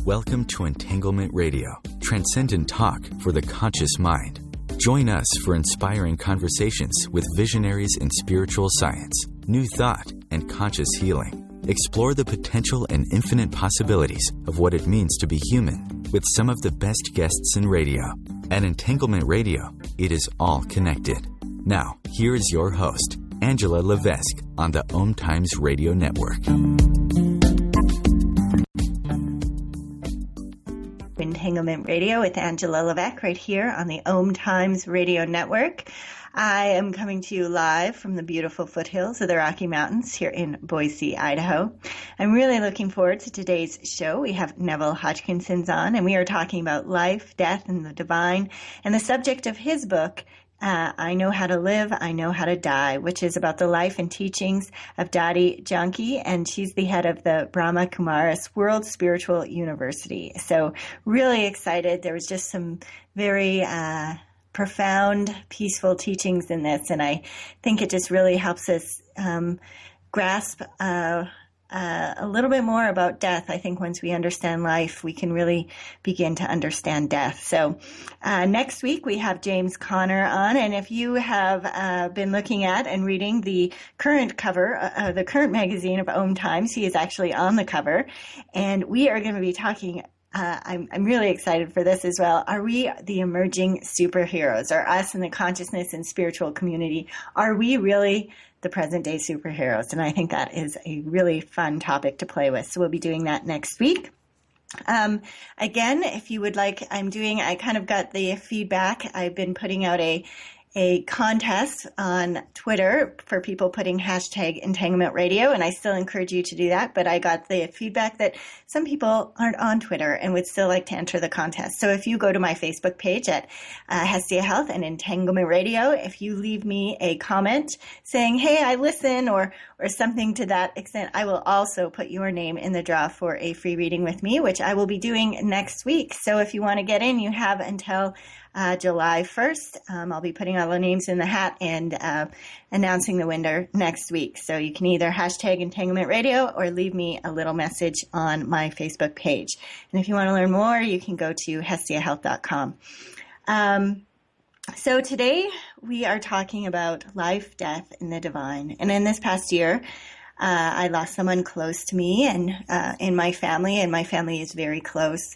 Welcome to Entanglement Radio, transcendent talk for the conscious mind. Join us for inspiring conversations with visionaries in spiritual science, new thought, and conscious healing. Explore the potential and infinite possibilities of what it means to be human with some of the best guests in radio. At Entanglement Radio, it is all connected. Now, here is your host, Angela Levesque, on the OMTimes Radio Network. Entanglement Radio with Angela Levesque right here on the OMTimes Radio Network. I am coming to you live from the beautiful foothills of the Rocky Mountains here in Boise, Idaho. I'm really looking forward to today's show. We have Neville Hodgkinson on, and we are talking about life, death, and the divine, and the subject of his book, I Know How to Live, I Know How to Die, which is about the life and teachings of Dadi Janki, and she's the head of the Brahma Kumaris World Spiritual University. So really excited. There was just some very profound, peaceful teachings in this, and I think it just really helps us grasp a little bit more about death. I think once we understand life, we can really begin to understand death. So next week we have James Conner on, and if you have been looking at and reading the current cover, the current magazine of OMTimes, he is actually on the cover, and we are going to be talking I'm really excited for this as well. Are we the emerging superheroes? Are us in the consciousness and spiritual community, are we really the present day superheroes? And I think that is a really fun topic to play with. So we'll be doing that next week. Again, if you would like, I kind of got the feedback. I've been putting out a contest on Twitter for people putting hashtag Entanglement Radio, and I still encourage you to do that, but I got the feedback that some people aren't on Twitter and would still like to enter the contest. So if you go to my Facebook page at Hestia Health and Entanglement Radio, if you leave me a comment saying, hey, I listen, or something to that extent, I will also put your name in the draw for a free reading with me, which I will be doing next week. So if you want to get in, you have until July 1st. I'll be putting all the names in the hat and announcing the winner next week. So you can either hashtag Entanglement Radio or leave me a little message on my Facebook page. And if you want to learn more, you can go to hestiahealth.com. So today we are talking about life, death, and the divine. And in this past year, I lost someone close to me and in my family, and my family is very close.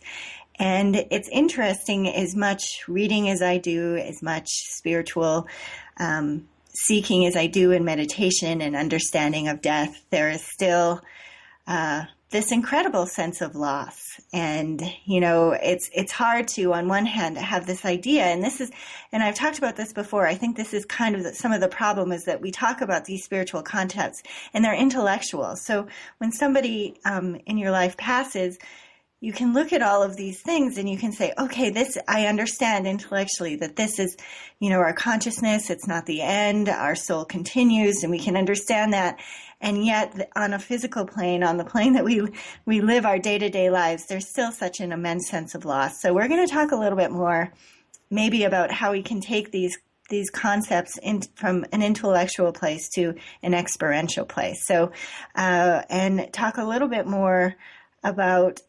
And it's interesting, as much reading as I do, as much spiritual seeking as I do in meditation and understanding of death, there is still this incredible sense of loss. And, you know, it's hard to, on one hand, have this idea, and I've talked about this before, I think this is kind of some of the problem, is that we talk about these spiritual concepts and they're intellectual. So when somebody in your life passes, you can look at all of these things and you can say, okay, this, I understand intellectually that this is, you know, our consciousness, it's not the end, our soul continues, and we can understand that. And yet on a physical plane, on the plane that we live our day-to-day lives, there's still such an immense sense of loss. So we're going to talk a little bit more maybe about how we can take these concepts from an intellectual place to an experiential place. So, and talk a little bit more about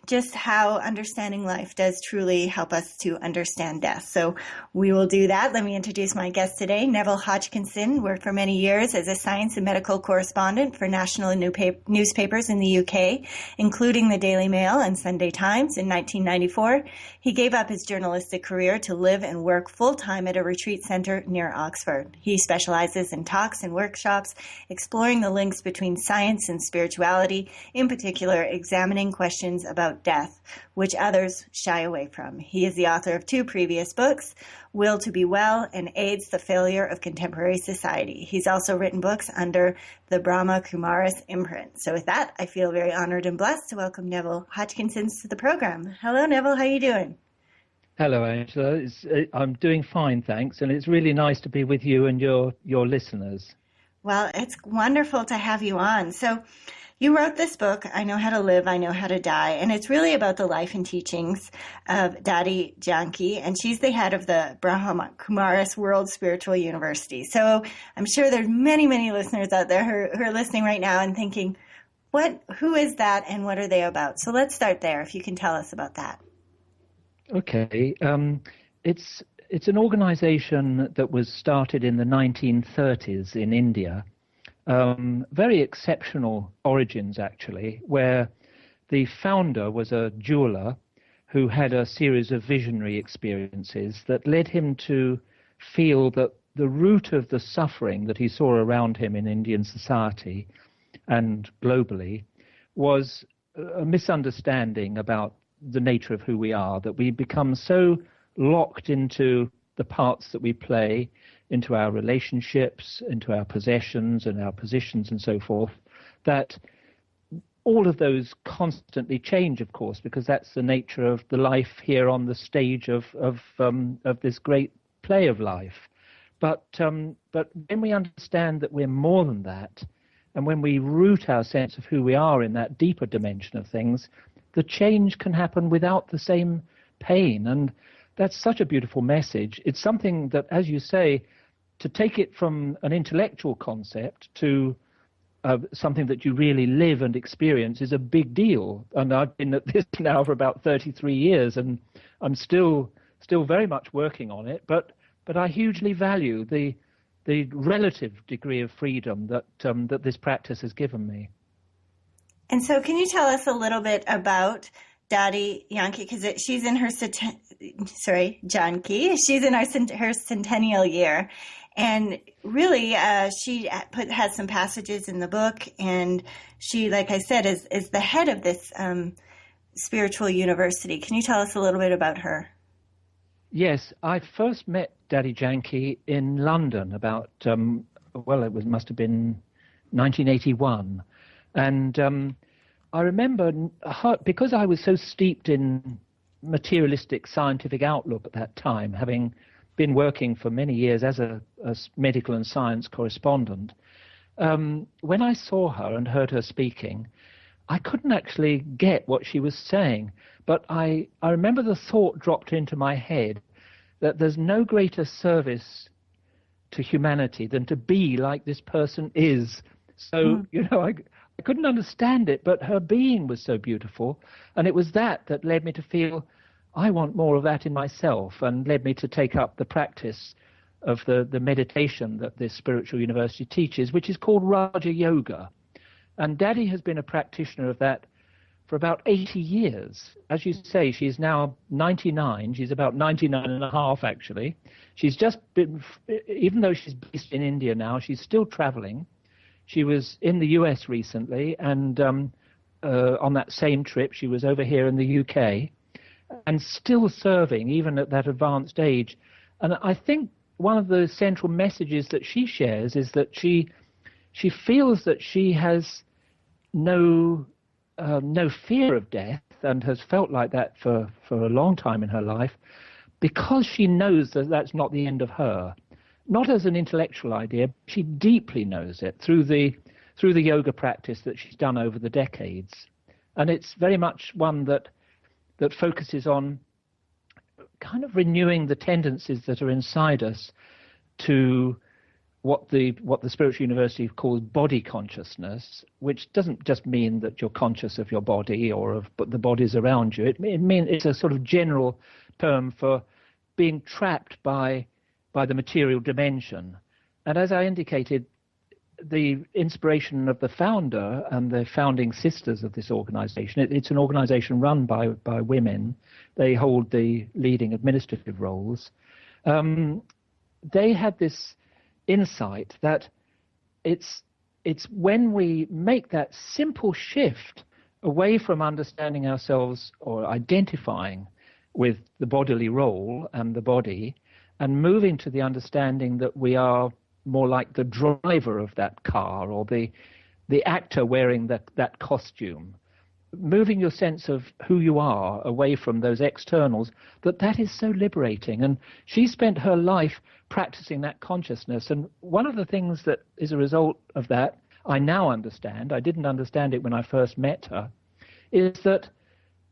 just how understanding life does truly help us to understand death. So we will do that. Let me introduce my guest today, Neville Hodgkinson. Worked for many years as a science and medical correspondent for national newspapers in the UK, including the Daily Mail and Sunday Times. In 1994, he gave up his journalistic career to live and work full-time at a retreat center near Oxford. He specializes in talks and workshops, exploring the links between science and spirituality, in particular examining questions about death, which others shy away from. He is the author of 2 previous books, Will to Be Well and AIDS, the Failure of Contemporary Society. He's also written books under the Brahma Kumaris imprint. So with that, I feel very honored and blessed to welcome Neville Hodgkinson to the program. Hello, Neville. How are you doing? Hello, Angela. I'm doing fine, thanks. And it's really nice to be with you and your listeners. Well, it's wonderful to have you on. So you wrote this book, I Know How to Live, I Know How to Die, and it's really about the life and teachings of Dadi Janki, and she's the head of the Brahma Kumaris World Spiritual University. So I'm sure there's many, many listeners out there who are listening right now and thinking, Who is that and what are they about? So let's start there, if you can tell us about that. Okay. It's an organization that was started in the 1930s in India. Very exceptional origins, actually, where the founder was a jeweler who had a series of visionary experiences that led him to feel that the root of the suffering that he saw around him in Indian society and globally was a misunderstanding about the nature of who we are, that we become so locked into the parts that we play, into our relationships, into our possessions and our positions and so forth, that all of those constantly change, of course, because that's the nature of the life here on the stage of this great play of life. But when we understand that we're more than that, and when we root our sense of who we are in that deeper dimension of things, the change can happen without the same pain. And that's such a beautiful message. It's something that, as you say, to take it from an intellectual concept to something that you really live and experience is a big deal. And I've been at this now for about 33 years, and I'm still very much working on it. But I hugely value the relative degree of freedom that this practice has given me. And so can you tell us a little bit about Dadi Janki? Because she's in her, Janki, she's in her centennial year. And really, she has some passages in the book, and she, like I said, is the head of this spiritual university. Can you tell us a little bit about her? Yes, I first met Dadi Janki in London about, must have been 1981. And I remember her, because I was so steeped in materialistic scientific outlook at that time, having been working for many years as a medical and science correspondent, when I saw her and heard her speaking, I couldn't actually get what she was saying. But I remember the thought dropped into my head that there's no greater service to humanity than to be like this person is. So, I couldn't understand it, but her being was so beautiful. And it was that led me to feel I want more of that in myself, and led me to take up the practice of the meditation that this spiritual university teaches, which is called Raja Yoga. And Dadi has been a practitioner of that for about 80 years. As you say, she's now 99. She's about 99 and a half, actually. She's just been, even though she's based in India now, she's still traveling. She was in the US recently, and on that same trip, she was over here in the UK, and still serving, even at that advanced age. And I think one of the central messages that she shares is that she feels that she has no fear of death, and has felt like that for a long time in her life, because she knows that that's not the end of her. Not as an intellectual idea, she deeply knows it through the yoga practice that she's done over the decades. And it's very much one that focuses on kind of renewing the tendencies that are inside us to what the spiritual university calls body consciousness, which doesn't just mean that you're conscious of your body or of the bodies around you. It means it's a sort of general term for being trapped by the material dimension. And as I indicated, the inspiration of the founder and the founding sisters of this organization, it's an organization run by women. They hold the leading administrative roles. They had this insight that it's when we make that simple shift away from understanding ourselves or identifying with the bodily role and the body, and moving to the understanding that we are more like the driver of that car, or the actor wearing that costume, moving your sense of who you are away from those externals, that is so liberating. And she spent her life practicing that consciousness. And one of the things that is a result of that, I now understand, I didn't understand it when I first met her, is that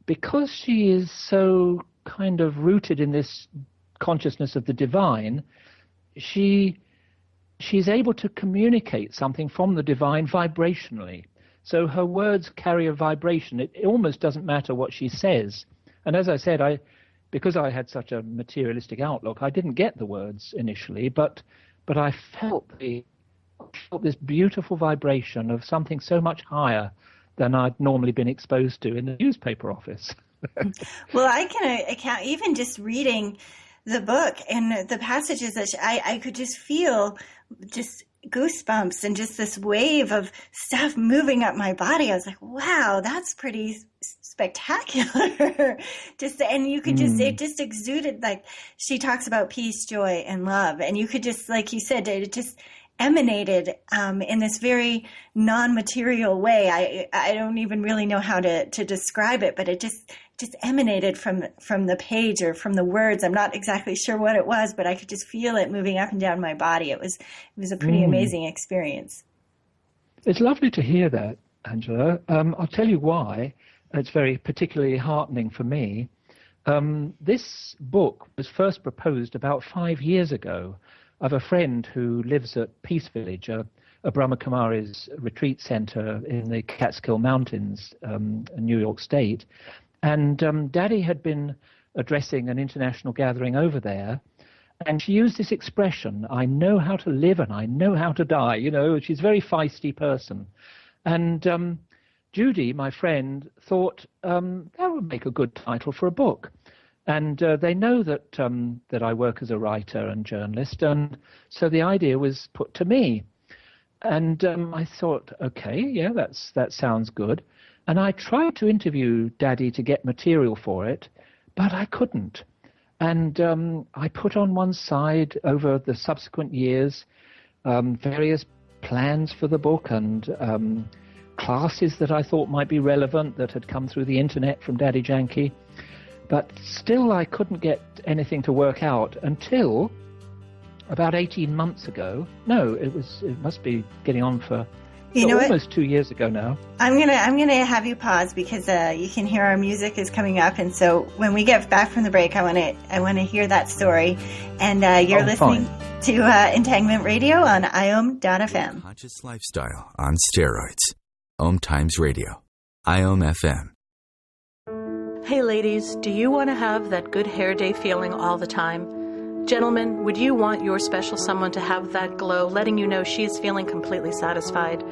because she is so kind of rooted in this consciousness of the divine, she's able to communicate something from the divine vibrationally. So her words carry a vibration. It almost doesn't matter what she says. And as I said, because I had such a materialistic outlook, I didn't get the words initially, but I felt this beautiful vibration of something so much higher than I'd normally been exposed to in the newspaper office. Well, I can account, even just reading the book and the passages that I could just feel just goosebumps and just this wave of stuff moving up my body. I was like, wow, that's pretty spectacular. And you could just, it just exuded, like she talks about peace, joy, and love. And you could just, like you said, it just emanated in this very non-material way. I don't even really know how to describe it, but it just emanated from the page or from the words. I'm not exactly sure what it was, but I could just feel it moving up and down my body. It was a pretty amazing experience. It's lovely to hear that, Angela. I'll tell you why. It's very particularly heartening for me. This book was first proposed about 5 years ago. I have a friend who lives at Peace Village, a Brahma Kumaris retreat center in the Catskill Mountains, in New York State. And Dadi had been addressing an international gathering over there, and she used this expression, I know how to live and I know how to die. You know, she's a very feisty person. And Judy, my friend, thought that would make a good title for a book. And they know that I work as a writer and journalist, and so the idea was put to me. And I thought, okay, yeah, that sounds good. And I tried to interview Dadi to get material for it, but I couldn't. And I put on one side over the subsequent years various plans for the book and classes that I thought might be relevant that had come through the internet from Dadi Janki. But still I couldn't get anything to work out until about 18 months ago. No, it must be getting on for almost 2 years ago now. I'm gonna have you pause because you can hear our music is coming up, and so when we get back from the break, I want to hear that story. And you're listening to Entanglement Radio on IOM.FM. Conscious lifestyle on steroids. OMTimes Radio. IOM FM. Hey ladies, do you want to have that good hair day feeling all the time? Gentlemen, would you want your special someone to have that glow, letting you know she is feeling completely satisfied?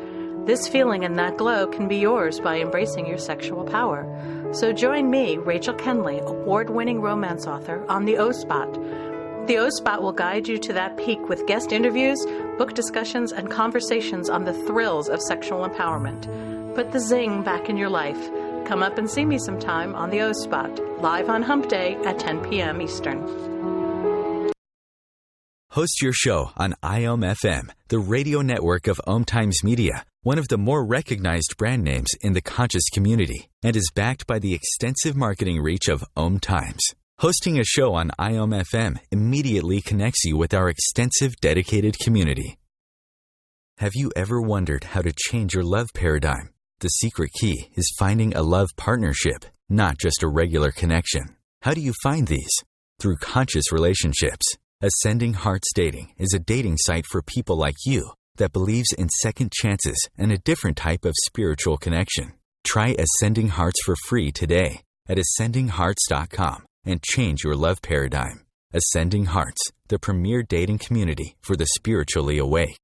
This feeling and that glow can be yours by embracing your sexual power. So join me, Rachel Kenley, award-winning romance author, on the O-Spot. The O-Spot will guide you to that peak with guest interviews, book discussions, and conversations on the thrills of sexual empowerment. Put the zing back in your life. Come up and see me sometime on the O-Spot, live on Hump Day at 10 p.m. Eastern. Host your show on IOM FM, the radio network of OMTimes Media, one of the more recognized brand names in the conscious community, and is backed by the extensive marketing reach of OMTimes. Hosting a show on IOM FM immediately connects you with our extensive dedicated community. Have you ever wondered how to change your love paradigm? The secret key is finding a love partnership, not just a regular connection. How do you find these? Through conscious relationships. Ascending Hearts Dating is a dating site for people like you that believes in second chances and a different type of spiritual connection. Try Ascending Hearts for free today at ascendinghearts.com and change your love paradigm. Ascending Hearts, the premier dating community for the spiritually awake.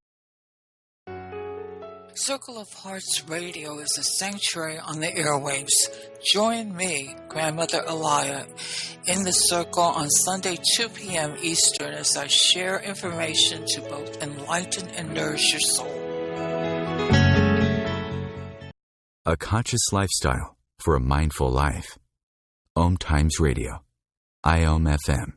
Circle of Hearts Radio is a sanctuary on the airwaves. Join me, Grandmother Elia, in the circle on Sunday, 2 p.m. Eastern as I share information to both enlighten and nourish your soul. A conscious lifestyle for a mindful life. OMTimes Radio. IOM FM.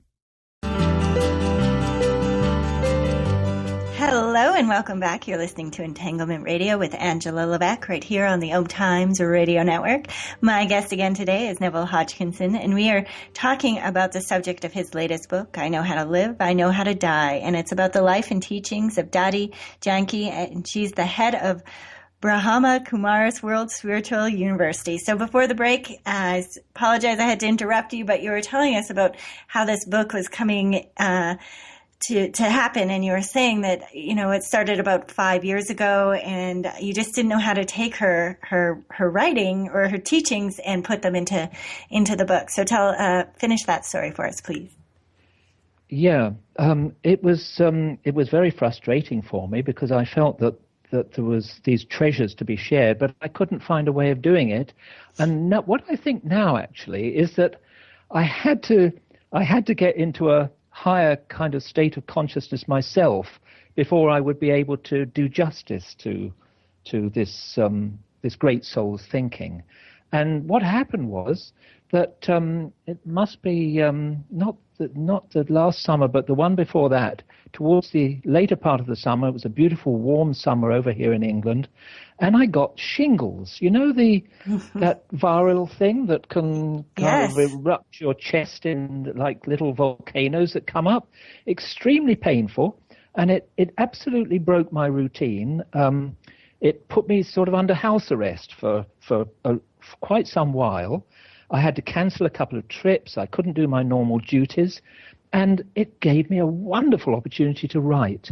Hello and welcome back. You're listening to Entanglement Radio with Angela Levesque right here on the OMTimes Radio Network. My guest again today is Neville Hodgkinson, and we are talking about the subject of his latest book, I Know How to Live, I Know How to Die, and it's about the life and teachings of Dadi Janki, and she's the head of Brahma Kumaris World Spiritual University. So before the break, I apologize I had to interrupt you, but you were telling us about how this book was coming to happen. And you were saying that, it started about 5 years ago, and you just didn't know how to take her writing or her teachings and put them into the book. So finish that story for us, please. Yeah, it was very frustrating for me because I felt that there was these treasures to be shared, but I couldn't find a way of doing it. And now, what I think now actually is that I had to get into a higher kind of state of consciousness myself before I would be able to do justice to this great soul's thinking. And what happened was that it must be not the last summer, but the one before that, towards the later part of the summer. It was a beautiful, warm summer over here in England, and I got shingles. You know, that viral thing that can kind of erupt your chest in like little volcanoes that come up. Extremely painful, and it absolutely broke my routine. It put me sort of under house arrest for quite some while. I had to cancel a couple of trips. I couldn't do my normal duties. And it gave me a wonderful opportunity to write.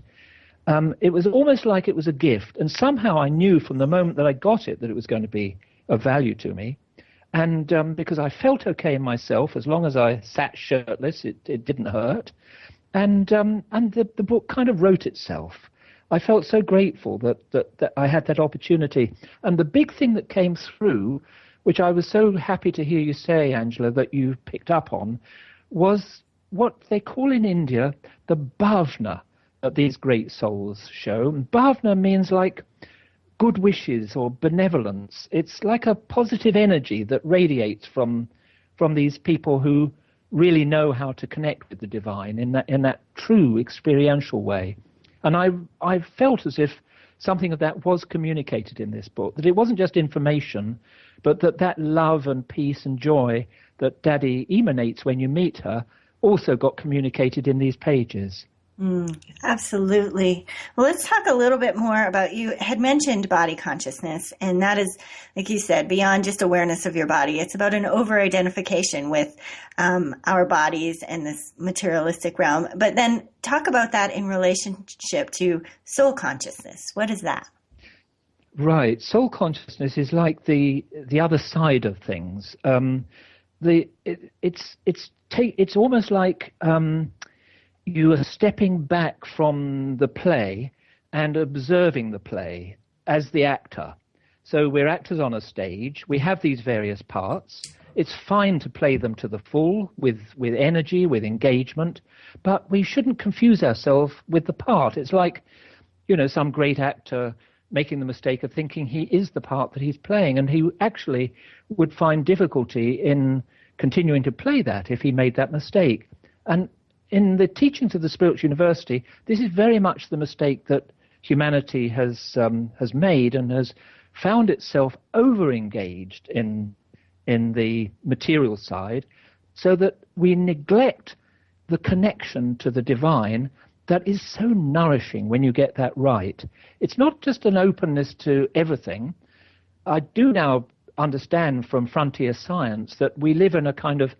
It was almost like it was a gift. And somehow I knew from the moment that I got it that it was going to be of value to me. And because I felt okay in myself, as long as I sat shirtless, it didn't hurt. And the book kind of wrote itself. I felt so grateful that I had that opportunity. And the big thing that came through, which I was so happy to hear you say, Angela, that you picked up on, was what they call in India the bhavna that these great souls show. Bhavna means like good wishes or benevolence. It's like a positive energy that radiates from these people who really know how to connect with the divine in that true experiential way. And I felt as if something of that was communicated in this book, that it wasn't just information, but that love and peace and joy that Dadi emanates when you meet her also got communicated in these pages. Absolutely. Well, let's talk a little bit more about, you had mentioned body consciousness, and that is, like you said, beyond just awareness of your body. It's about an over-identification with our bodies and this materialistic realm. But then talk about that in relationship to soul consciousness. What is that? Right. Soul consciousness is like the other side of things. It's almost like you are stepping back from the play and observing the play as the actor. So we're actors on a stage. We have these various parts. It's fine to play them to the full with energy, with engagement, but we shouldn't confuse ourselves with the part. It's like, some great actor making the mistake of thinking he is the part that he's playing, and he actually would find difficulty in continuing to play that if he made that mistake. And in the teachings of the Spiritual University, this is very much the mistake that humanity has made, and has found itself over-engaged in the material side, so that we neglect the connection to the divine that is so nourishing when you get that right. It's not just an openness to everything. I do now understand from frontier science that we live in a kind of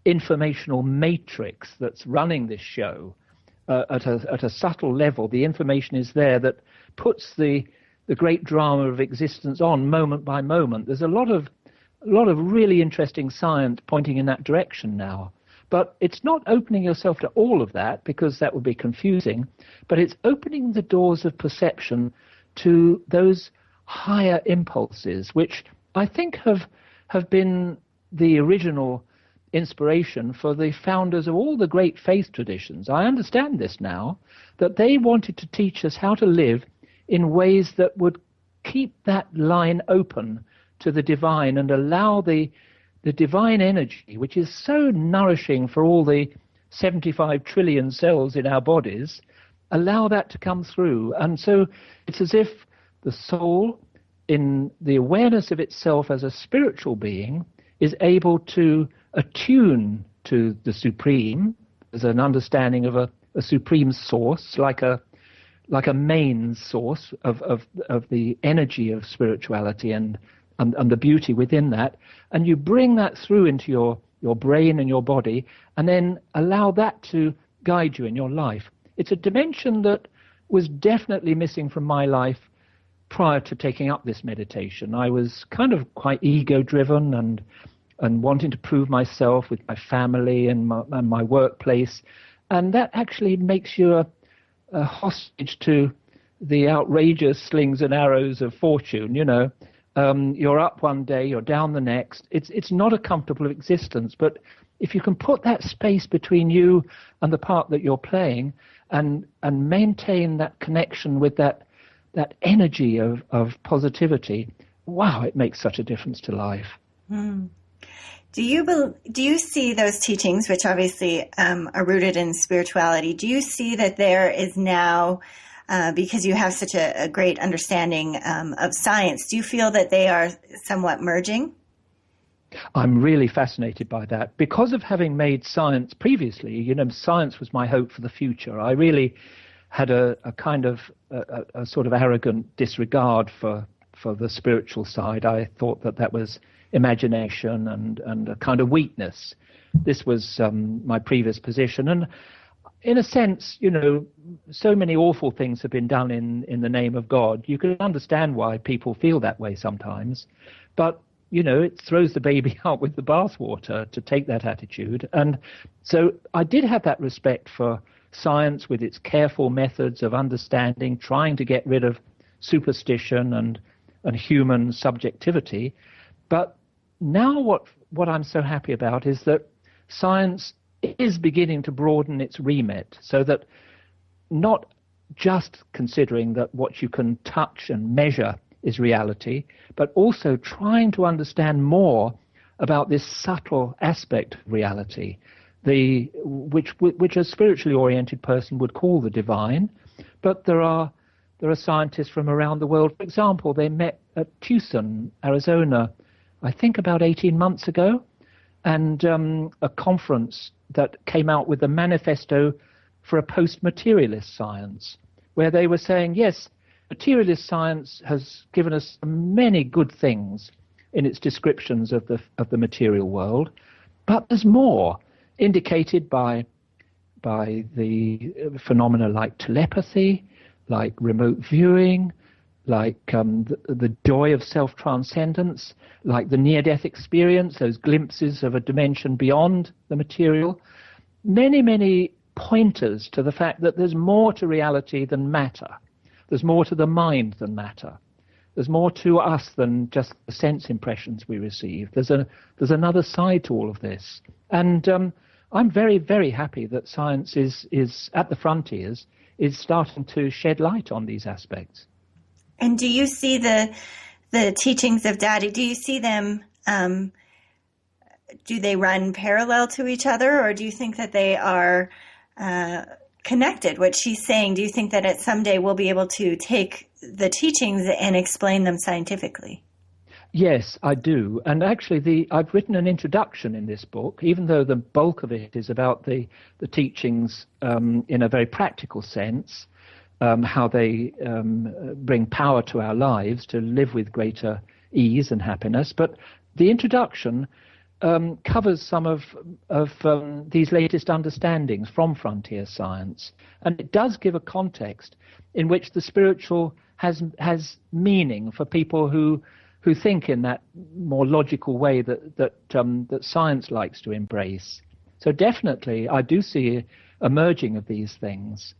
informational matrix that's running this show at a subtle level. The information is there that puts the great drama of existence on moment by moment. There's a lot of really interesting science pointing in that direction now. But it's not opening yourself to all of that, because that would be confusing, but it's opening the doors of perception to those higher impulses, which I think have been the original inspiration for the founders of all the great faith traditions. I understand this now, that they wanted to teach us how to live in ways that would keep that line open to the divine and allow the divine energy, which is so nourishing for all the 75 trillion cells in our bodies, allow that to come through. And so it's as if the soul, in the awareness of itself as a spiritual being, is able to attune to the supreme. There's an understanding of a supreme source, like a main source of the energy of spirituality and the beauty within that, and you bring that through into your brain and your body, and then allow that to guide you in your life. it's a dimension that was definitely missing from my life prior to taking up this meditation. I was kind of quite ego-driven and wanting to prove myself with my family and my workplace. And that actually makes you a hostage to the outrageous slings and arrows of fortune, you know. You're up one day, you're down the next. It's not a comfortable existence, but if you can put that space between you and the part that you're playing and maintain that connection with that energy of positivity, wow, it makes such a difference to life. Mm. Do you see those teachings, which obviously are rooted in spirituality, do you see that there is now, because you have such a great understanding of science, do you feel that they are somewhat merging? I'm really fascinated by that. Because of having made science previously, you know, science was my hope for the future. I really had a kind of a sort of arrogant disregard for the spiritual side. I thought that was imagination and a kind of weakness. This was my previous position. And in a sense, you know, so many awful things have been done in the name of God. You can understand why people feel that way sometimes. But you know, it throws the baby out with the bathwater to take that attitude. And so I did have that respect for science with its careful methods of understanding, trying to get rid of superstition and human subjectivity. But now what I'm so happy about is that science is beginning to broaden its remit, so that not just considering that what you can touch and measure is reality, but also trying to understand more about this subtle aspect of reality, which a spiritually oriented person would call the divine. But there are scientists from around the world. For example, they met at Tucson, Arizona, I think about 18 months ago, and a conference that came out with a manifesto for a post-materialist science, where they were saying, yes, materialist science has given us many good things in its descriptions of the material world, but there's more, indicated by the phenomena like telepathy, like remote viewing, like the joy of self-transcendence, like the near-death experience, those glimpses of a dimension beyond the material. Many, many pointers to the fact that there's more to reality than matter. There's more to the mind than matter. There's more to us than just the sense impressions we receive. There's another side to all of this. And I'm very, very happy that science is at the frontiers, is starting to shed light on these aspects. And do you see the teachings of Dadi, do you see them, do they run parallel to each other, or do you think that they are connected? What she's saying, do you think that someday we'll be able to take the teachings and explain them scientifically? Yes, I do. And actually, I've written an introduction in this book, even though the bulk of it is about the teachings in a very practical sense, how they bring power to our lives to live with greater ease and happiness. But the introduction covers some of these latest understandings from frontier science, and it does give a context in which the spiritual has meaning for people who think in that more logical way that science likes to embrace. So definitely, I do see a merging of these things.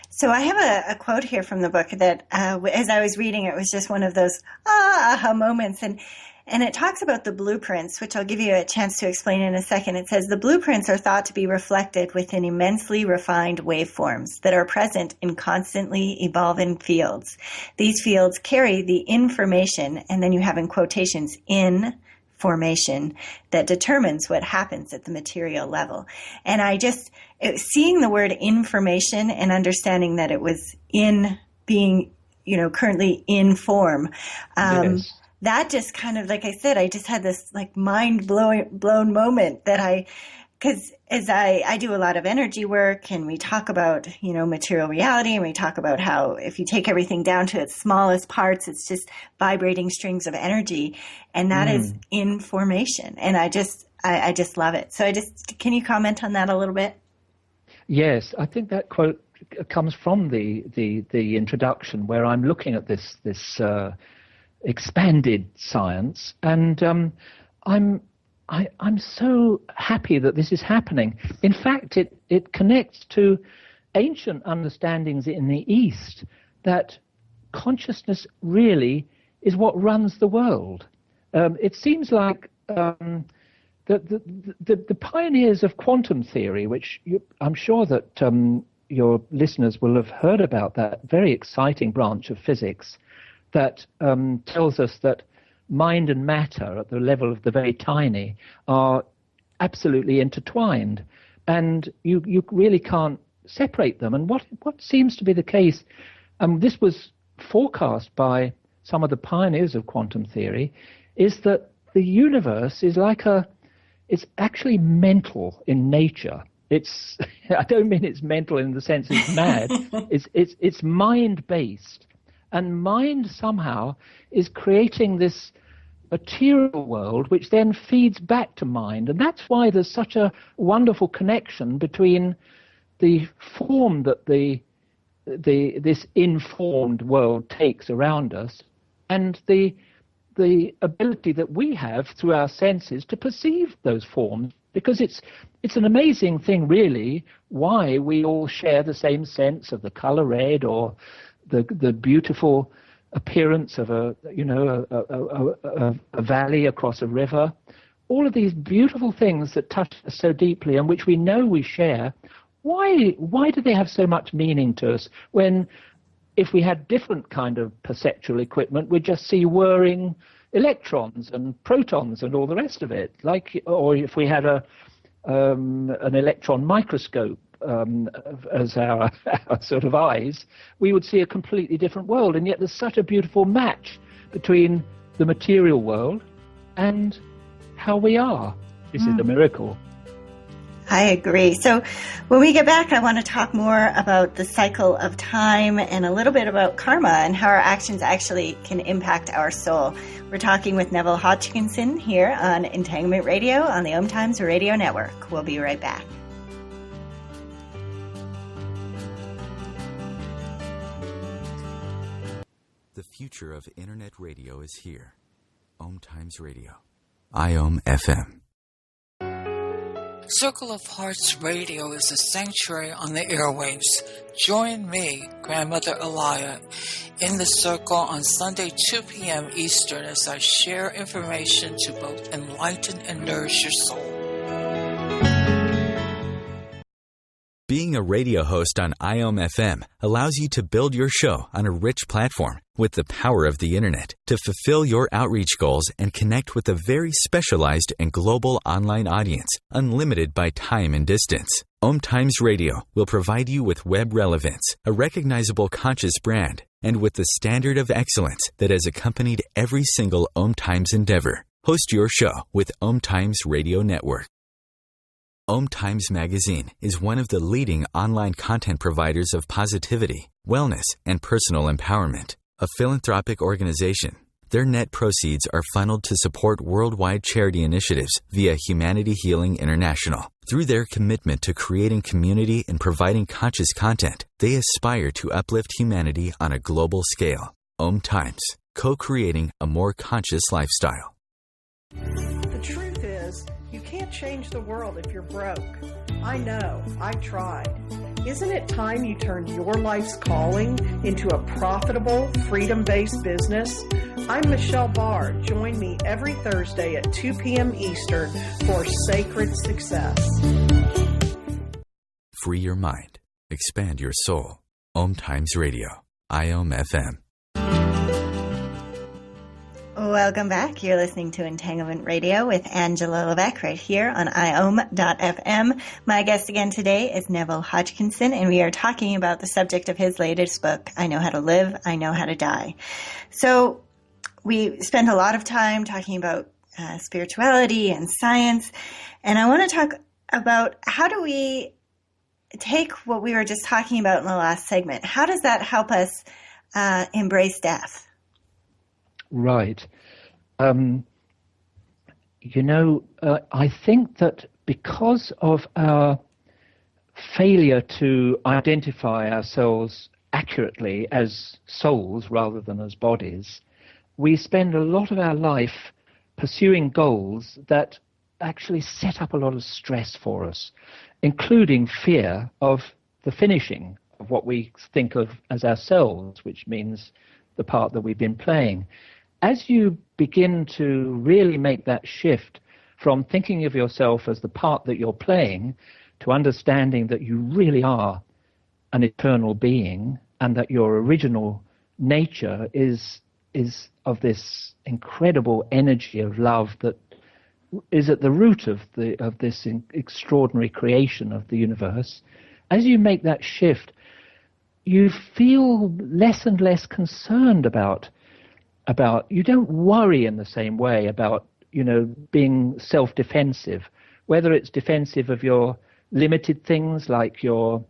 So I have a quote here from the book that, as I was reading, it was just one of those aha moments. And it talks about the blueprints, which I'll give you a chance to explain in a second. It says, the blueprints are thought to be reflected within immensely refined waveforms that are present in constantly evolving fields. These fields carry the information, and then you have in quotations, information that determines what happens at the material level. And seeing the word information and understanding that it was in being, currently in form, Yes. That just kind of, like I said, I just had this like blown moment that because as I do a lot of energy work and we talk about, material reality, and we talk about how if you take everything down to its smallest parts, it's just vibrating strings of energy, and that is information. And I just love it. So can you comment on that a little bit? Yes, I think that quote comes from the introduction, where I'm looking at this expanded science, and I'm so happy that this is happening. In fact, it connects to ancient understandings in the East that consciousness really is what runs the world. It seems like the pioneers of quantum theory, which I'm sure that your listeners will have heard about, that very exciting branch of physics that tells us that mind and matter at the level of the very tiny are absolutely intertwined, and you really can't separate them. And what seems to be the case, this was forecast by some of the pioneers of quantum theory, is that the universe is it's actually mental in nature. It's I don't mean it's mental in the sense it's mad. It's mind-based, and mind somehow is creating this material world which then feeds back to mind. And that's why there's such a wonderful connection between the form that this informed world takes around us and the ability that we have through our senses to perceive those forms, because it's an amazing thing, really, why we all share the same sense of the color red, or the beautiful appearance of a valley across a river. All of these beautiful things that touch us so deeply and which we know we share. Why do they have so much meaning to us, when if we had different kind of perceptual equipment, we'd just see whirring electrons and protons and all the rest of it? Or if we had an electron microscope as our sort of eyes, we would see a completely different world. And yet there's such a beautiful match between the material world and how we are. This is a miracle. I agree. So when we get back, I want to talk more about the cycle of time and a little bit about karma and how our actions actually can impact our soul. We're talking with Neville Hodgkinson here on Entanglement Radio on the OMTimes Radio Network. We'll be right back. The future of Internet radio is here. OMTimes Radio. IOM FM. Circle of Hearts Radio is a sanctuary on the airwaves. Join me, Grandmother Elia, in the circle on Sunday, 2 p.m. Eastern, as I share information to both enlighten and nourish your soul. Being a radio host on IOM FM allows you to build your show on a rich platform with the power of the Internet to fulfill your outreach goals and connect with a very specialized and global online audience, unlimited by time and distance. OMTimes Radio will provide you with web relevance, a recognizable conscious brand, and with the standard of excellence that has accompanied every single OMTimes endeavor. Host your show with OMTimes Radio Network. OMTimes Magazine is one of the leading online content providers of positivity, wellness, and personal empowerment. A philanthropic organization, their net proceeds are funneled to support worldwide charity initiatives via Humanity Healing International. Through their commitment to creating community and providing conscious content, they aspire to uplift humanity on a global scale. OMTimes, co-creating a more conscious lifestyle. The truth is, you can't change the world if you're broke. I know, I've tried. Isn't it time you turned your life's calling into a profitable, freedom-based business? I'm Michelle Barr. Join me every Thursday at 2 p.m. Eastern for Sacred Success. Free your mind. Expand your soul. OMTimes Radio. IOM FM. Welcome back. You're listening to Entanglement Radio with Angela Levesque right here on IOM.FM. My guest again today is Neville Hodgkinson, and we are talking about the subject of his latest book, I Know How to Live, I Know How to Die. So we spent a lot of time talking about spirituality and science, and I want to talk about how do we take what we were just talking about in the last segment. How does that help us embrace death? Right. I think that because of our failure to identify ourselves accurately as souls rather than as bodies, we spend a lot of our life pursuing goals that actually set up a lot of stress for us, including fear of the finishing of what we think of as ourselves, which means the part that we've been playing. As you begin to really make that shift from thinking of yourself as the part that you're playing to understanding that you really are an eternal being and that your original nature is of this incredible energy of love that is at the root of this extraordinary creation of the universe. As you make that shift, you feel less and less concerned about you don't worry in the same way about, being self-defensive, whether it's defensive of your limited things like your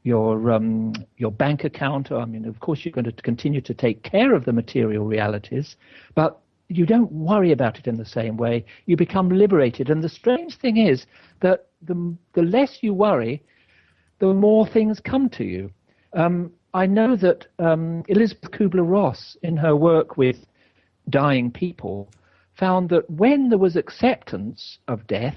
bank account. Of course, you're going to continue to take care of the material realities, but you don't worry about it in the same way. You become liberated. And the strange thing is that the less you worry, the more things come to you. I know that Elizabeth Kubler-Ross, in her work with dying people, found that when there was acceptance of death,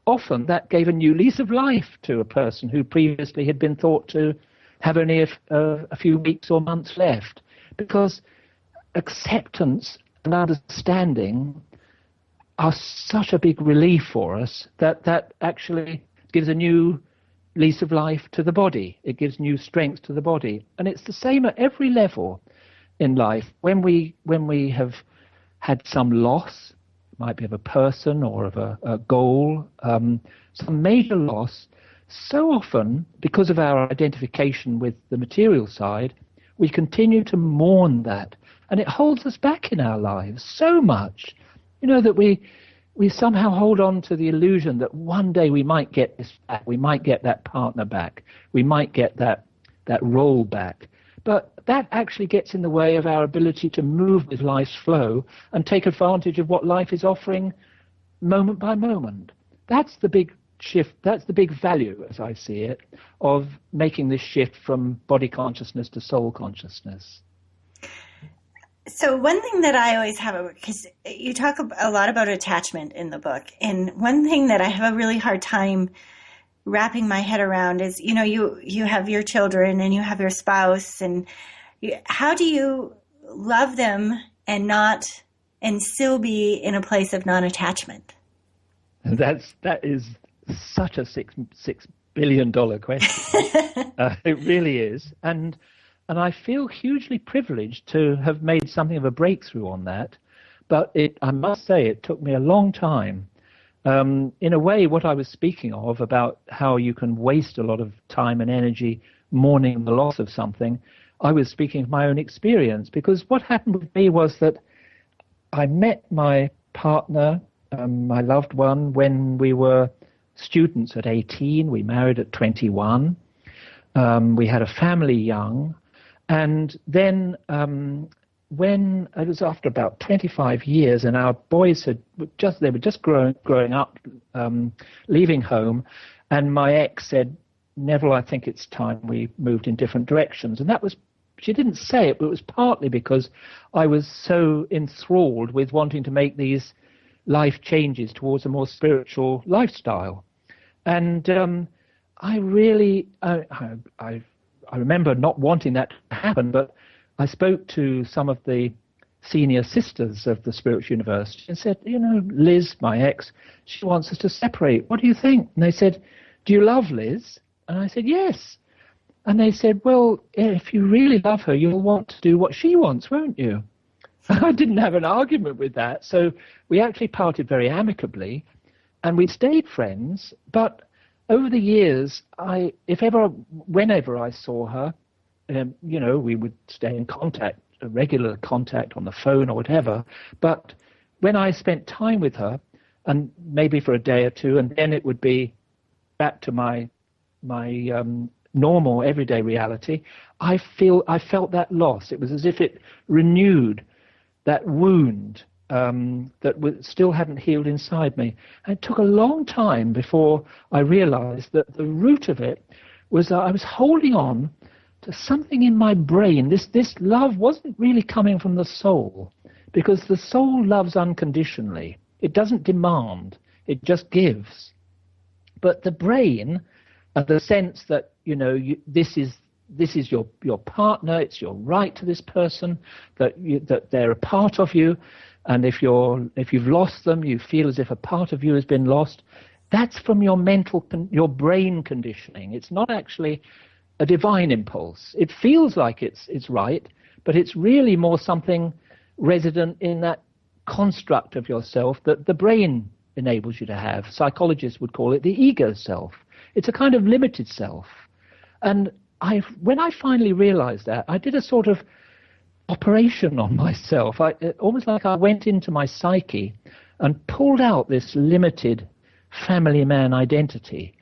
often that gave a new lease of life to a person who previously had been thought to have only a few weeks or months left. Because acceptance and understanding are such a big relief for us that actually gives a new lease of life to the body. It gives new strength to the body. And it's the same at every level in life. When we have had some loss, it might be of a person or of a goal, some major loss, so often, because of our identification with the material side, we continue to mourn that. And it holds us back in our lives so much, that we somehow hold on to the illusion that one day we might get this back, we might get that partner back, we might get that role back. But that actually gets in the way of our ability to move with life's flow and take advantage of what life is offering moment by moment. That's the big shift, that's the big value, as I see it, of making this shift from body consciousness to soul consciousness. So one thing that I always have, because you talk a lot about attachment in the book, and one thing that I have a really hard time wrapping my head around is, you have your children and you have your spouse, and how do you love them and still be in a place of non-attachment? That is such a $6 billion question. It really is, and I feel hugely privileged to have made something of a breakthrough on that. But I must say, it took me a long time. In a way, what I was speaking of about how you can waste a lot of time and energy mourning the loss of something, I was speaking of my own experience. Because what happened with me was that I met my partner, my loved one, when we were students at 18. We married at 21. We had a family young. And then when it was after about 25 years and our boys they were just growing up, leaving home, and my ex said, "Neville, I think it's time we moved in different directions." And she didn't say it, but it was partly because I was so enthralled with wanting to make these life changes towards a more spiritual lifestyle. And I really, I remember not wanting that to happen, but I spoke to some of the senior sisters of the Spiritual University and said, Liz, my ex, she wants us to separate. What do you think? And they said, "Do you love Liz?" And I said, "Yes." And they said, "Well, if you really love her, you'll want to do what she wants, won't you?" I didn't have an argument with that. So we actually parted very amicably, and we stayed friends. But over the years, whenever I saw her, we would stay in contact, a regular contact on the phone or whatever. But when I spent time with her, and maybe for a day or two, and then it would be back to my normal everyday reality, I felt that loss. It was as if it renewed that wound that still hadn't healed inside me. And it took a long time before I realized that the root of it was that I was holding on to something in my brain. This love wasn't really coming from the soul, because the soul loves unconditionally. It doesn't demand, it just gives. But the brain, the sense that, this is your partner, it's your right to this person, that they're a part of you, and if you've lost them, you feel as if a part of you has been lost. That's from your your brain conditioning. It's not actually a divine impulse. It feels like it's right, but it's really more something resident in that construct of yourself that the brain enables you to have. Psychologists would call it the ego self. It's a kind of limited self. And when I finally realized that, I did a sort of operation on myself. Almost like I went into my psyche and pulled out this limited family man identity.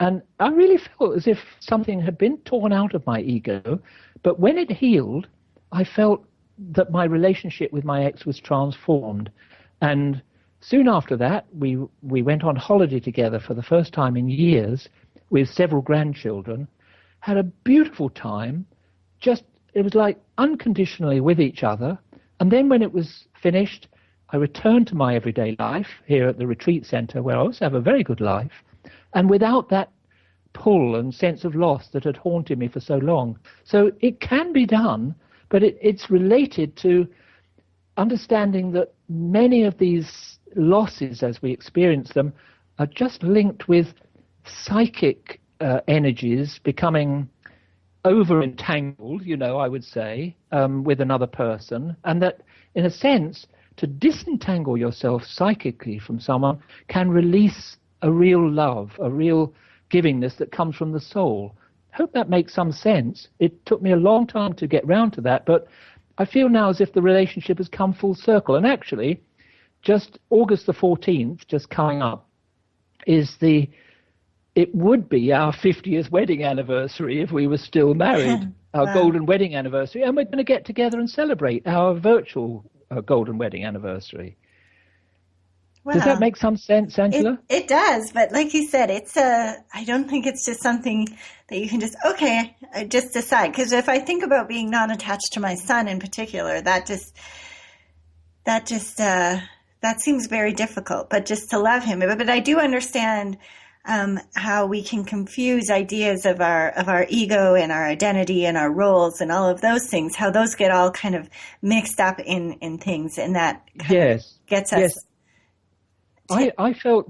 And I really felt as if something had been torn out of my ego. But when it healed, I felt that my relationship with my ex was transformed. And soon after that, we went on holiday together for the first time in years with several grandchildren, had a beautiful time. It was like unconditionally with each other. And then when it was finished, I returned to my everyday life here at the retreat center, where I also have a very good life, and without that pull and sense of loss that had haunted me for so long. So it can be done, but it's related to understanding that many of these losses, as we experience them, are just linked with psychic energies becoming over-entangled, I would say, with another person, and that, in a sense, to disentangle yourself psychically from someone can release a real love, a real givingness that comes from the soul. I hope that makes some sense. It took me a long time to get round to that, but I feel now as if the relationship has come full circle. And actually, just August the 14th, just coming up, it would be our 50th wedding anniversary if we were still married, our Wow. golden wedding anniversary, and we're going to get together and celebrate our virtual golden wedding anniversary. Wow. Does that make some sense, Angela? It does, but like you said, I don't think it's just something that you can just decide. Because if I think about being non-attached to my son in particular, that seems very difficult. But just to love him, but I do understand how we can confuse ideas of our ego and our identity and our roles and all of those things, how those get all kind of mixed up in things, and that kind of gets us. Yes. I felt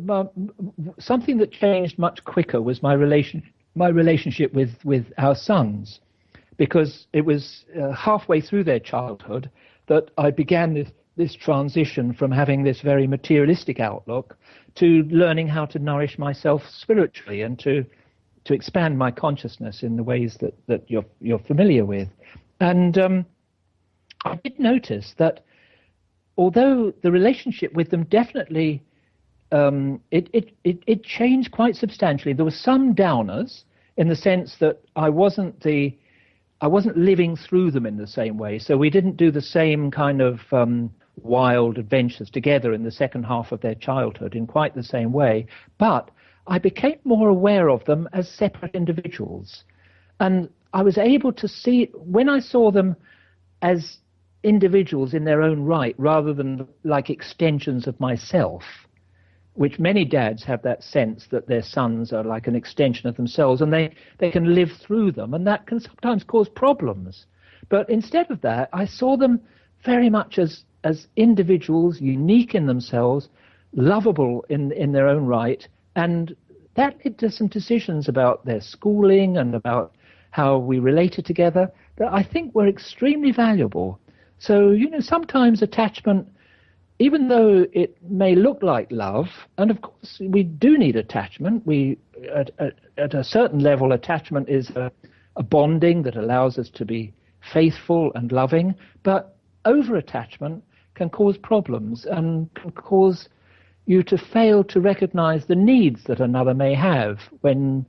something that changed much quicker was my relationship with our sons, because it was halfway through their childhood that I began this transition from having this very materialistic outlook to learning how to nourish myself spiritually and to expand my consciousness in the ways that you're familiar with. And I did notice that although the relationship with them definitely it changed quite substantially. There were some downers in the sense that I wasn't living through them in the same way. So we didn't do the same kind of wild adventures together in the second half of their childhood in quite the same way. But I became more aware of them as separate individuals. And I was able to see, when I saw them as individuals in their own right, rather than like extensions of myself, which many dads have that sense that their sons are like an extension of themselves and they can live through them, and that can sometimes cause problems. But instead of that, I saw them very much as individuals, unique in themselves, lovable in their own right, and that led to some decisions about their schooling and about how we related together that I think were extremely valuable. So, sometimes attachment, even though it may look like love, and of course we do need attachment, at a certain level, attachment is a bonding that allows us to be faithful and loving, but over-attachment can cause problems and can cause you to fail to recognize the needs that another may have when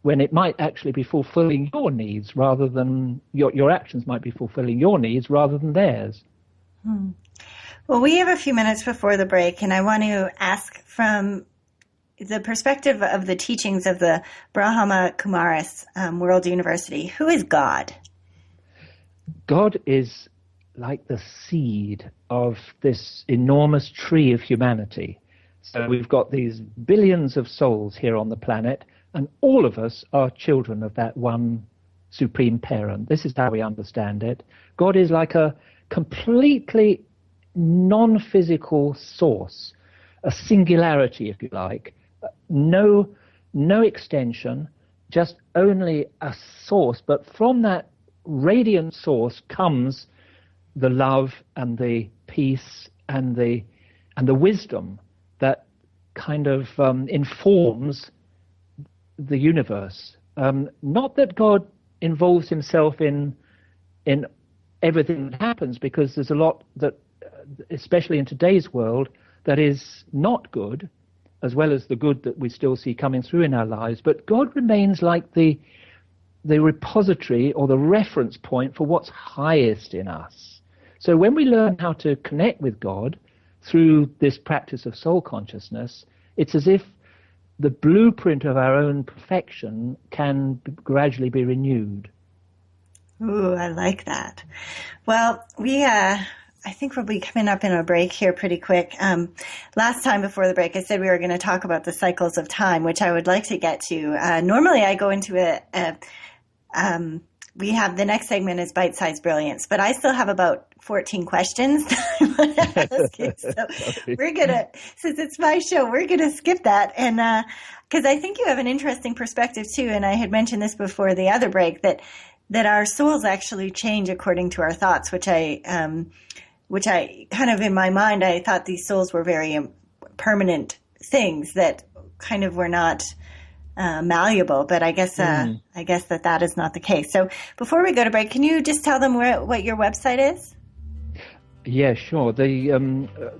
it might actually be fulfilling your needs rather than your actions might be fulfilling your needs rather than theirs. Well, we have a few minutes before the break, and I want to ask from the perspective of the teachings of the Brahma Kumaris World University, who is God? God is like the seed of this enormous tree of humanity. So we've got these billions of souls here on the planet, and all of us are children of that one supreme parent. This is how we understand it. God is like a completely non-physical source, a singularity, if you like. No extension, just only a source. But from that radiant source comes the love and the peace and the wisdom that kind of informs the universe. Not that God involves himself in everything that happens, because there's a lot that, especially in today's world, that is not good, as well as the good that we still see coming through in our lives. But God remains like the repository or the reference point for what's highest in us. So when we learn how to connect with God through this practice of soul consciousness, it's as if the blueprint of our own perfection can gradually be renewed. Ooh, I like that. Well, I think we'll be coming up in a break here pretty quick. Last time before the break, I said we were going to talk about the cycles of time, which I would like to get to. Normally I go into we have the next segment is bite-sized brilliance, but I still have about 14 questions that I want to ask you. So we're going to, since it's my show, we're going to skip that. And because I think you have an interesting perspective too. And I had mentioned this before the other break, that our souls actually change according to our thoughts, which I kind of in my mind, I thought these souls were very permanent things that kind of were not malleable, but I guess that is not the case. So before we go to break, can you just tell them what your website is? Yeah, sure. The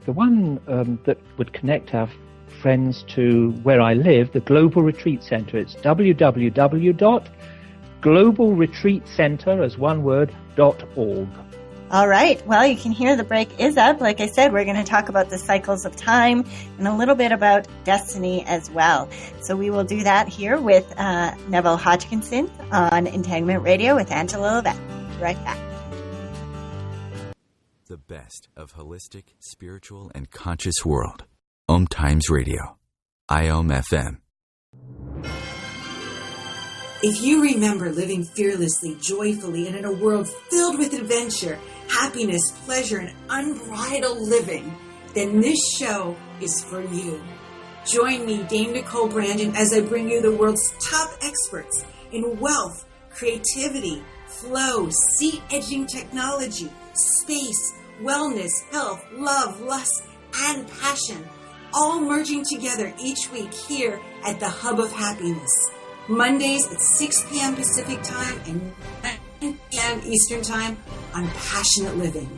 one that would connect our friends to where I live, the Global Retreat Center. It's www.globalretreatcenter as one word .org. All right. Well, you can hear the break is up. Like I said, we're going to talk about the cycles of time and a little bit about destiny as well. So we will do that here with Neville Hodgkinson on Entanglement Radio with Angela Levesque. Right back. The best of holistic, spiritual, and conscious world. OMTimes Radio. IOM FM. If you remember living fearlessly, joyfully, and in a world filled with adventure, happiness, pleasure, and unbridled living, then this show is for you. Join me, Dame Nicole Brandon, as I bring you the world's top experts in wealth, creativity, flow, sea-edging technology, space, wellness, health, love, lust, and passion, all merging together each week here at the Hub of Happiness. Mondays at 6 p.m. Pacific Time and 9 p.m. Eastern Time on Passionate Living,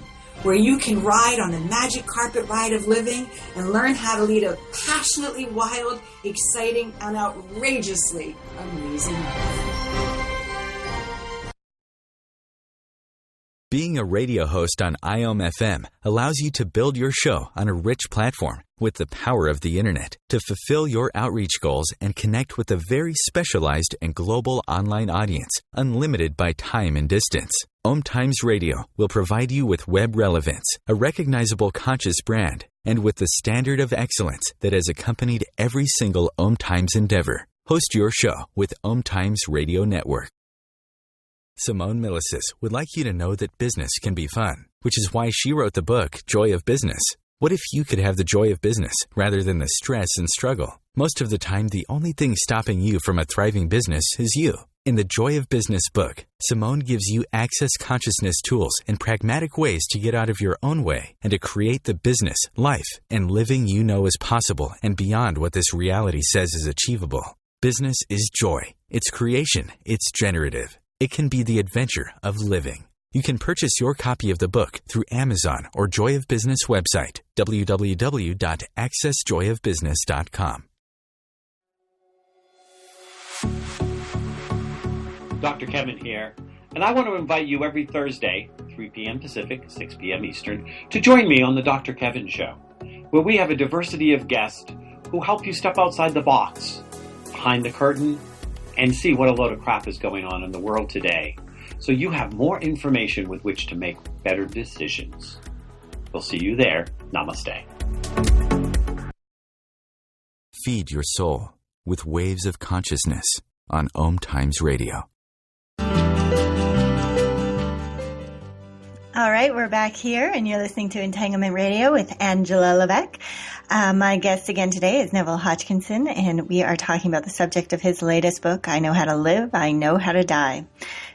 where you can ride on the magic carpet ride of living and learn how to lead a passionately wild, exciting, and outrageously amazing life. Being a radio host on IOM FM allows you to build your show on a rich platform with the power of the internet to fulfill your outreach goals and connect with a very specialized and global online audience, unlimited by time and distance. OMTimes Radio will provide you with web relevance, a recognizable conscious brand, and with the standard of excellence that has accompanied every single OMTimes endeavor. Host your show with OMTimes Radio Network. Simone Milasas would like you to know that business can be fun, which is why she wrote the book, Joy of Business. What if you could have the joy of business rather than the stress and struggle? Most of the time, the only thing stopping you from a thriving business is you. In the Joy of Business book, Simone gives you access consciousness tools and pragmatic ways to get out of your own way and to create the business, life, and living you know is possible and beyond what this reality says is achievable. Business is joy. It's creation. It's generative. It can be the adventure of living. You can purchase your copy of the book through Amazon or Joy of Business website, www.accessjoyofbusiness.com. Dr. Kevin here. And I want to invite you every Thursday, 3 p.m. Pacific, 6 p.m. Eastern, to join me on the Dr. Kevin Show, where we have a diversity of guests who help you step outside the box, behind the curtain, and see what a load of crap is going on in the world today, so you have more information with which to make better decisions. We'll see you there. Namaste. Feed your soul with waves of consciousness on OMTimes Radio. All right, we're back here, and you're listening to Entanglement Radio with Angela Levesque. My guest again today is Neville Hodgkinson, and we are talking about the subject of his latest book, I Know How to Live, I Know How to Die.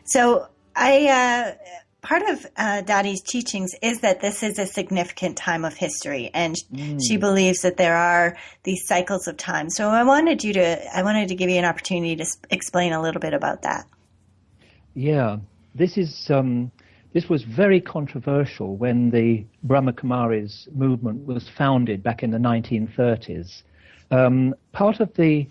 So part of Dadi's teachings is that this is a significant time of history, and she believes that there are these cycles of time. So I wanted to give you an opportunity to explain a little bit about that. Yeah, this was very controversial when the Brahma Kumaris movement was founded back in the 1930s. Part of the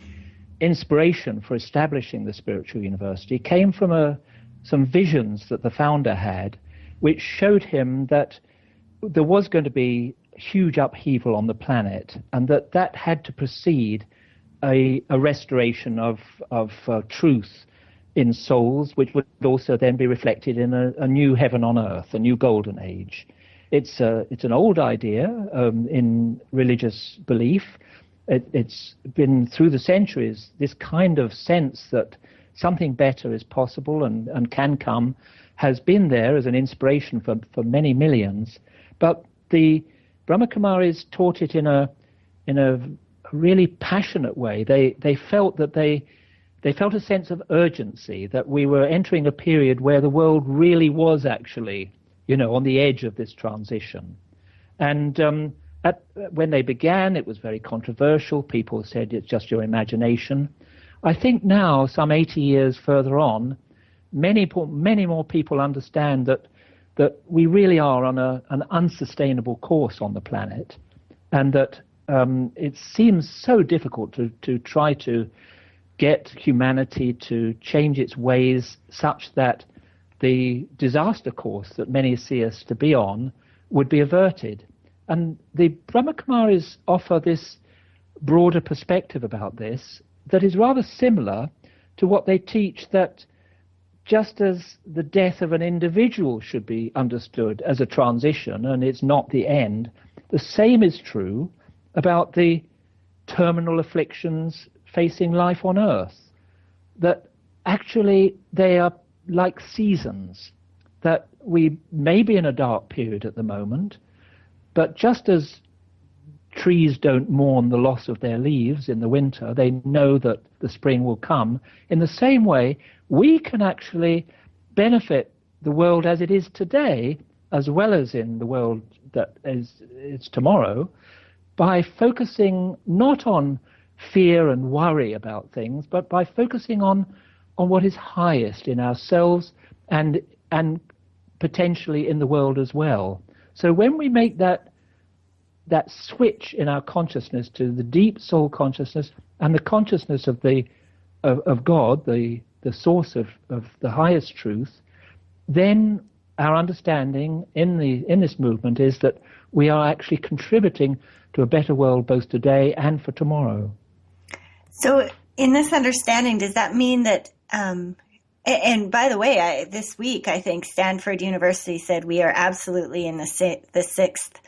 inspiration for establishing the spiritual university came from some visions that the founder had, which showed him that there was going to be huge upheaval on the planet, and that had to precede a restoration of truth in souls, which would also then be reflected in a new heaven on earth, a new golden age. It's an old idea in religious belief. It's been through the centuries, this kind of sense that something better is possible and can come has been there as an inspiration for many millions. But the Brahma Kumaris taught it in a really passionate way. They felt that they felt a sense of urgency, that we were entering a period where the world really was actually, on the edge of this transition. And when they began, it was very controversial. People said it's just your imagination. I think now, some 80 years further on, many more people understand that we really are on an unsustainable course on the planet, and that it seems so difficult to try to get humanity to change its ways such that the disaster course that many see us to be on would be averted. And the Brahma Kumaris offer this broader perspective about this that is rather similar to what they teach, that just as the death of an individual should be understood as a transition and it's not the end, the same is true about the terminal afflictions facing life on earth, that actually they are like seasons, that we may be in a dark period at the moment, but just as trees don't mourn the loss of their leaves in the winter, they know that the spring will come. In the same way, we can actually benefit the world as it is today, as well as in the world that is tomorrow, by focusing not on fear and worry about things, but by focusing on what is highest in ourselves and potentially in the world as well. So when we make that switch in our consciousness to the deep soul consciousness and the consciousness of God, the source of the highest truth, then our understanding in this movement is that we are actually contributing to a better world both today and for tomorrow. So in this understanding, does that mean that, and by the way, this week, I think Stanford University said we are absolutely in the sixth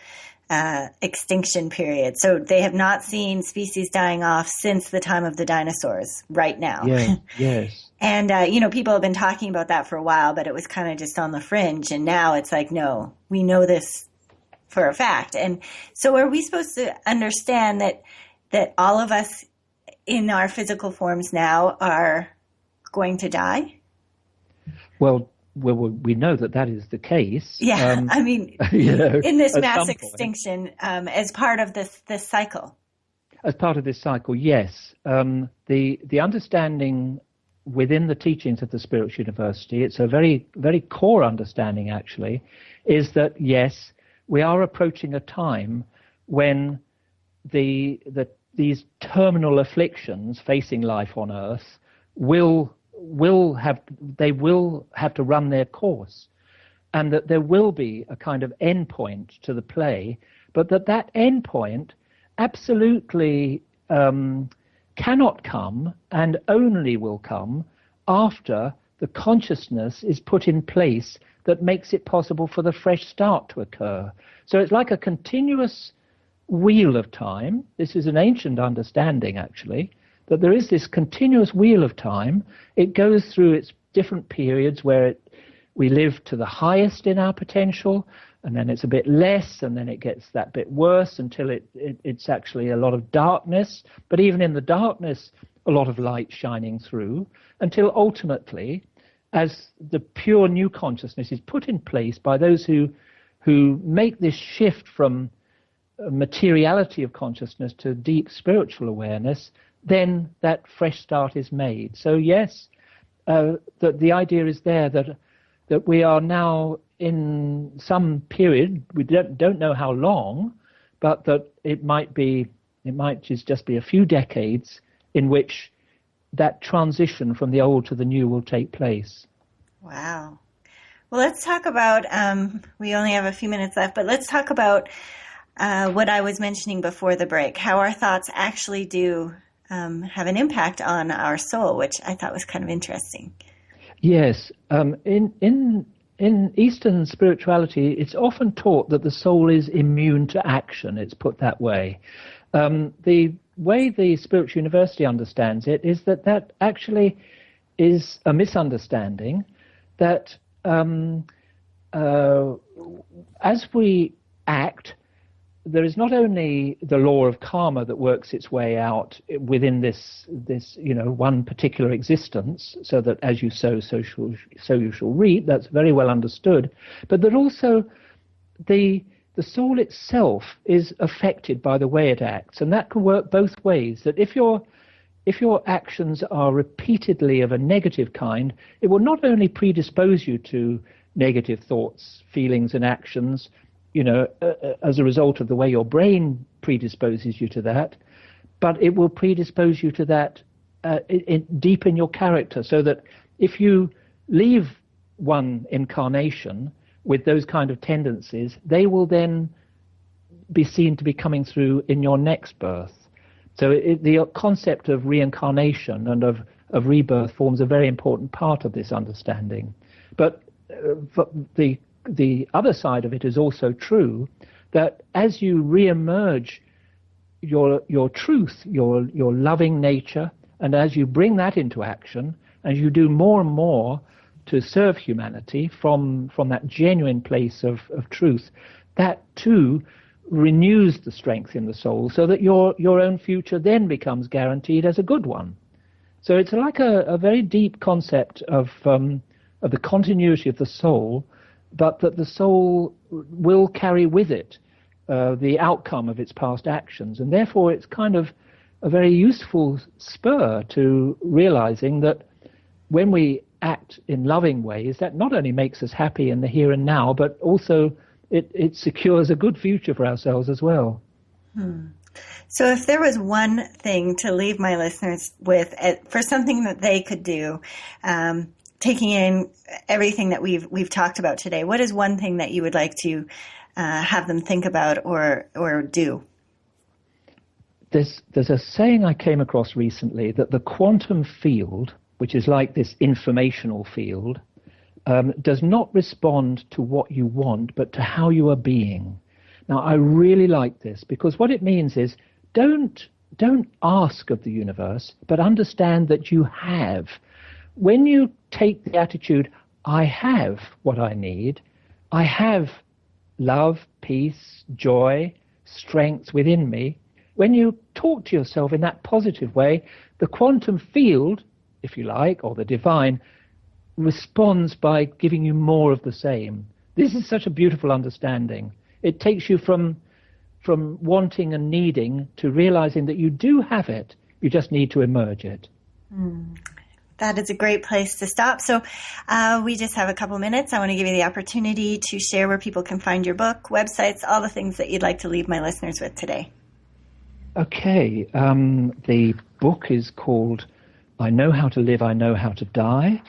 extinction period. So they have not seen species dying off since the time of the dinosaurs right now. Yeah, yes. And, people have been talking about that for a while, but it was kind of just on the fringe. And now it's like, no, we know this for a fact. And so are we supposed to understand that all of us in our physical forms now are going to die? Well, we know that is the case. Yeah, in this mass extinction, as part of this cycle. As part of this cycle, yes. The understanding within the teachings of the Spiritual University, it's a very, very core understanding actually, is that yes, we are approaching a time when these terminal afflictions facing life on earth will will have to run their course, and that there will be a kind of end point to the play, but that end point absolutely cannot come and only will come after the consciousness is put in place that makes it possible for the fresh start to occur. So it's like a continuous wheel of time. This is an ancient understanding, actually, that there is this continuous wheel of time. It goes through its different periods where we live to the highest in our potential, and then it's a bit less, and then it gets that bit worse until it's actually a lot of darkness. But even in the darkness, a lot of light shining through, until ultimately, as the pure new consciousness is put in place by those who make this shift from materiality of consciousness to deep spiritual awareness, then that fresh start is made. So yes, the idea is there that we are now in some period, we don't know how long, but that it might just be a few decades in which that transition from the old to the new will take place. Wow. Well, let's talk about, we only have a few minutes left, but let's talk about what I was mentioning before the break, how our thoughts actually do have an impact on our soul, which I thought was kind of interesting. Yes. In Eastern spirituality, it's often taught that the soul is immune to action. It's put that way. The way the Spiritual University understands it is that actually is a misunderstanding, that as we act, there is not only the law of karma that works its way out within this one particular existence, so that as you sow, so you shall reap. That's very well understood, but that also the soul itself is affected by the way it acts, and that can work both ways. That if your actions are repeatedly of a negative kind, it will not only predispose you to negative thoughts, feelings, and actions, as a result of the way your brain predisposes you to that, but it will predispose you to that deep in your character, so that if you leave one incarnation with those kind of tendencies, they will then be seen to be coming through in your next birth. So the concept of reincarnation and of rebirth forms a very important part of this understanding. But the other side of it is also true, that as you re-emerge your truth, your loving nature, and as you bring that into action, as you do more and more to serve humanity from that genuine place of truth, that too renews the strength in the soul, so that your own future then becomes guaranteed as a good one. So it's like a very deep concept of the continuity of the soul, but that the soul will carry with it the outcome of its past actions. And therefore it's kind of a very useful spur to realizing that when we act in loving ways, that not only makes us happy in the here and now, but also it secures a good future for ourselves as well. So if there was one thing to leave my listeners with for something that they could do, taking in everything that we've talked about today, what is one thing that you would like to have them think about or do? There's a saying I came across recently, that the quantum field, which is like this informational field, does not respond to what you want, but to how you are being. Now, I really like this, because what it means is don't ask of the universe, but understand that you have. When you take the attitude, I have what I need, I have love, peace, joy, strength within me, when you talk to yourself in that positive way, the quantum field, if you like, or the divine, responds by giving you more of the same. This is such a beautiful understanding. It takes you from wanting and needing to realizing that you do have it, you just need to emerge it. That is a great place to stop. So we just have a couple minutes. I want to give you the opportunity to share where people can find your book, websites, all the things that you'd like to leave my listeners with today. Okay. The book is called I Know How to Live, I Know How to Die.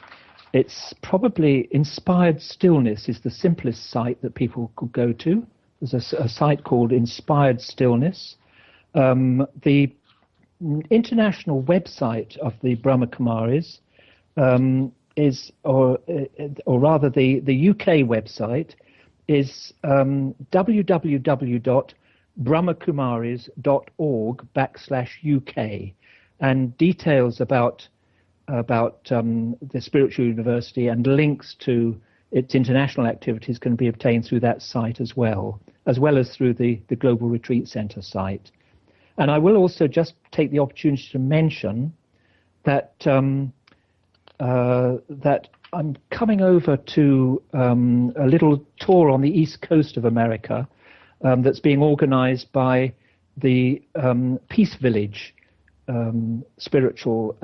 It's probably Inspired Stillness is the simplest site that people could go to. There's a site called Inspired Stillness. The international website of the Brahma Kumaris is, or rather the UK website is www.brahmakumaris.org/UK, and details about the spiritual university and links to its international activities can be obtained through that site as well as through the Global Retreat Center site. And I will also just take the opportunity to mention that that I'm coming over to a little tour on the East Coast of America that's being organized by the Peace Village spiritual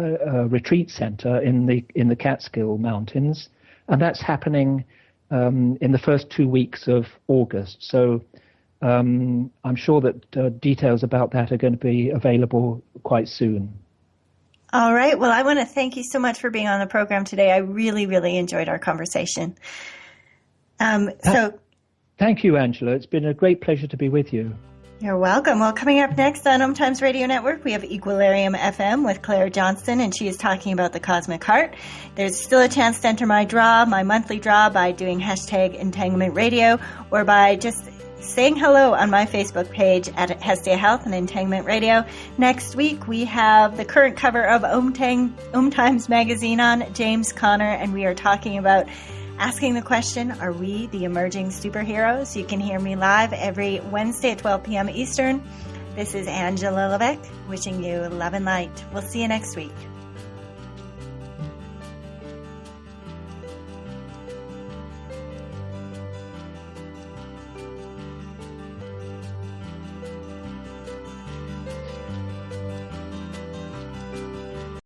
retreat center in the Catskill Mountains, and that's happening in the first 2 weeks of August. So I'm sure that details about that are going to be available quite soon. All right. Well, I want to thank you so much for being on the program today. I really, really enjoyed our conversation. Thank you, Angela. It's been a great pleasure to be with you. You're welcome. Well, coming up next on OMTimes Radio Network, we have Equilarium FM with Claire Johnston, and she is talking about the cosmic heart. There's still a chance to enter my monthly draw, by doing hashtag Entanglement Radio, or by just saying hello on my Facebook page at Hestia Health and Entanglement Radio. Next week, we have the current cover of OMTimes magazine on, James Conner, and we are talking about asking the question, are we the emerging superheroes? You can hear me live every Wednesday at 12 p.m. Eastern. This is Angela Levesque, wishing you love and light. We'll see you next week.